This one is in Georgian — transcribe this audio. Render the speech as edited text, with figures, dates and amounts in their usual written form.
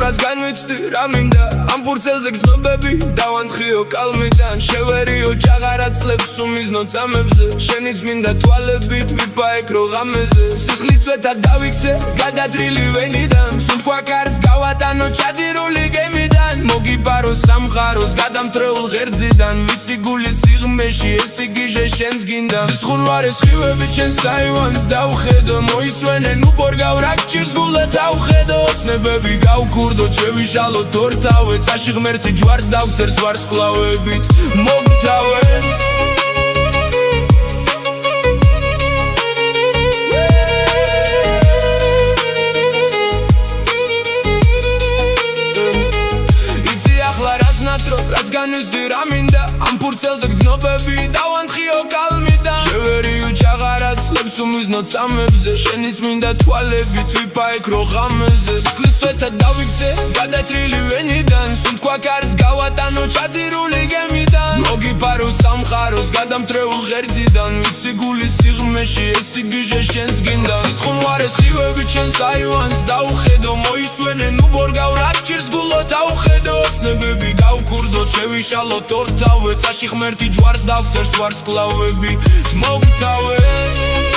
რას განვიცდი რა მინდა ამ ფურცელზე გრძნობები დავანთხიო კალმიდან შევერიო ჯაღარაცლებს უმიზნო წამებზე შენიც მინდა თვალებით ვიფაეკრო ღამეზე სისხლის წვეთა დავიქცე გადადრილი ვენიდან სუნთქვა კარს გავატანო ჩაძირული გემიდან მოგიბარო სამყაროს გადამტრეულ ღერძიდან ვიცი გულის სიღმეში ეს იგიჟე შენს გინდა სისხუნვარე სხივებით შენს საივანს დავხედო მოისვენენ უბორგავ რაკჭირს გულა დავხედო ოცნებები გავგურდო შევიშალო თორთავე წაში ღმერთი ჯვარს დავწერს ვარსკვლავებით მოგთავე რას განვიცდი რა მინდა ამ ფურცელზე გრძნობები დავანთხიო კალმიდან შევერიო ჯაღარაცლებს უმიზნო წამებზე შენიც მინდა თვალებით ვიფაეკრო ღამეზე სისხლის წვეთა დავიქცე გადაჭრილი ვენიდან სუნთქვა კარს გავატანო ჩაძირული გემიდან მოგიბარო სამყაროს გადამტრეულ ღერძიდან ვიცი გულის სიღმეში ეს იგიჟე შენს გინდა სისხუნვარე სხივებით შენს აივანს დავხედო მოისვენენ უბორგავ რაკჭირს გულო დავხედო ოცნებები გავგურდო შევიშალო თორთავე წაში ღმერთი ჯვარს დავწერს ვარსკვლავებით მოგთავე